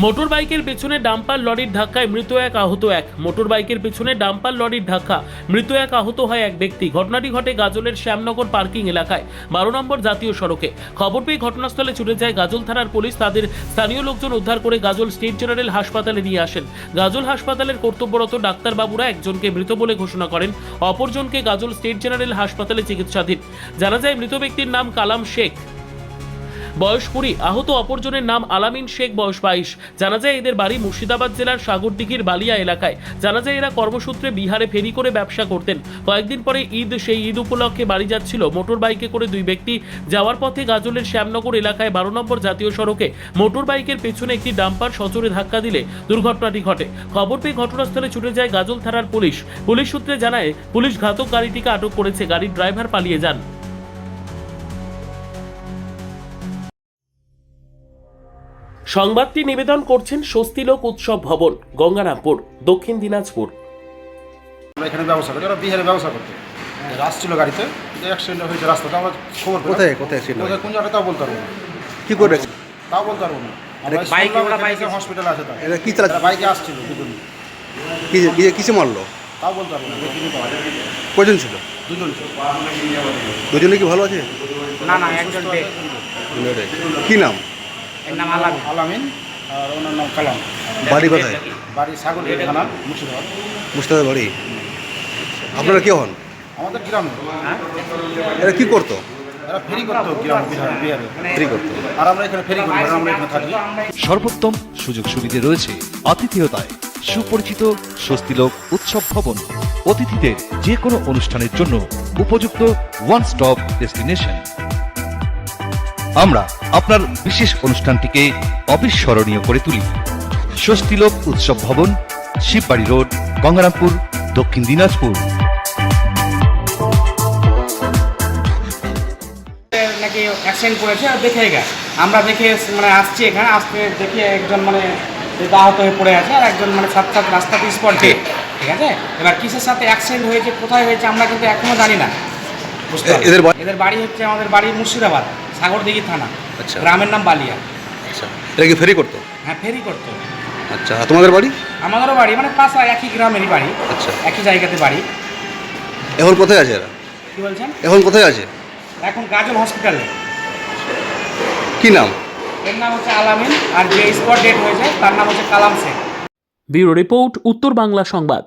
Motor বাইকের পেছনে dumper লরির ধাক্কায় মৃত এক আহত এক। মোটর বাইকের পেছনে ডাম্পার লরির ধাক্কা, মৃত এক আহত হয় এক ব্যক্তি। ঘটনাটি ঘটে গাজলের শ্যামনগর পার্কিং এলাকায় 12 নম্বর জাতীয় সড়কে। খবর পেয়ে ঘটনাস্থলে ছুটে যায় গাজল থানার পুলিশ। তাদের স্থানীয় লোকজন উদ্ধার করে গাজল স্টেট জেনারেল হাসপাতালে নিয়ে আসেন। গাজল হাসপাতালের কর্তব্যরত ডাক্তারবাবুরা একজনকে মৃত বলে ঘোষণা করেন, অপরজনকে গাজল স্টেট জেনারেল হাসপাতালে চিকিৎসাধীন। জানা যায় মৃত ব্যক্তির নাম কালাম শেখ, বয়স 20। আহত অপরজনের নাম আলামিন শেখ, বয়স 22। জানা যায় এদের বাড়ি মুর্শিদাবাদ জেলার সাগরদিঘির বালিয়া এলাকায়। জানা যায় এরা কর্মসূত্রে বিহারে ফেরি করে ব্যবসা করতেন। কয়েকদিন পরে ঈদ, সেই ঈদ উপলক্ষে বাড়ি যাচ্ছিল মোটর বাইকে করে দুই ব্যক্তি। যাওয়ার পথে গাজলের শ্যামনগর এলাকায় 12 নম্বর জাতীয় সড়কে মোটর বাইকের পেছনে একটি ডাম্পার সজোরে ধাক্কা দিলে দুর্ঘটনাটি ঘটে। খবর পেয়ে ঘটনাস্থলে ছুটে যায় গাজল থানার পুলিশ। পুলিশ সূত্রে জানায় পুলিশ ঘাতক গাড়িটিকে আটক করেছে। গাড়ির ড্রাইভার পালিয়ে যান। সংবাদটি নিবেদন করছেন স্বস্তিলোক উৎসব ভবন, গঙ্গারামপুর, দক্ষিণ দিনাজপুর। আমরা এখানে ব্যবসা করি, ওরা বিহারে ব্যবসা করতে আসছিল গাড়িতে, অ্যাক্সিডেন্ট হয়েছে রাস্তাতে। আমরা খবর পেলাম। কোথায় ছিল? কোন জায়গায় তাও বলতে পারবো না। কি করে? তাও বলতে পারবো না। বাইকে হসপিটালে আছে। এটা কি চালাচ্ছে? তারা বাইকে আসছিল দুজন। কিসে মারলো? তাও বলতে পারবো না। কজন ছিল? দুজন ছিল। দুজনে কি ভালো আছে? না না, একজন ডেড। কি নাম? এর নাম আলামিন। আলামিন আর ওনার নাম কালাম। বাড়ি কোথায়? বাড়ি সাগরদিঘি থানা, মুর্শিদাবাদ। মুর্শিদাবাদ বাড়ি। আপনারা কে হন? আমাদের গ্রামে এরা কি করতো? এরা ফেরি করতো গ্রামে, বিহারে ফ্রি করতো। আর আমরা এখানে ফেরি করি, আর আমরা এখানে থাকি। সর্বোত্তম সুযোগ সুবিধে রয়েছে আতিথেয়তায়। সুপরিচিত স্বস্তিলোক উৎসব ভবন অতিথিদের যে কোনো অনুষ্ঠানের জন্য উপযুক্ত ওয়ান স্টপ ডেস্টিনেশন। আমরা আপনার বিশেষ অনুষ্ঠানটিকে অবিস্মরণীয় করে তুলি। স্বস্তিলোক উৎসব ভবন, শিববাড়ি রোড, গঙ্গারামপুর, দক্ষিণ দিনাজপুর। নাকি অ্যাক্সিডেন্ট করেছে আর দেখে গেছে। আমরা দেখে মানে আসছি এখানে, আসতে দেখি একজন মানে আহত হয়ে পড়ে আছে, আর একজন মানে সাত রাস্তাতে স্পট ডেড। ঠিক আছে, এবার কিসের সাথে অ্যাক্সিডেন্ট হয়েছে, কোথায় হয়েছে আমরা কিন্তু এখনো জানি না। এদের বাড়ি হচ্ছে, আমাদের বাড়ি মুর্শিদাবাদ, সাগরদিঘি থানা। আচ্ছা। গ্রামের নাম বালিয়া। আচ্ছা, এরা কি ফেরি করতো? হ্যাঁ, ফেরি করতো। আচ্ছা, তোমাদের বাড়ি? আমাদেরও বাড়ি মানে পাশা, একই গ্রামেরই বাড়ি। আচ্ছা, একই জায়গাতে বাড়ি। এখন কোথায় আছে এরা? কি বলছেন? এখন কোথায় আছে? এখন গাজল হসপিটালে। কি নাম? এর নাম হচ্ছে আলামিন, আর যে স্পট ডেট হয়েছে তার নাম হচ্ছে কালাম শেখ। ব্যুরো রিপোর্ট, উত্তর বাংলা সংবাদ।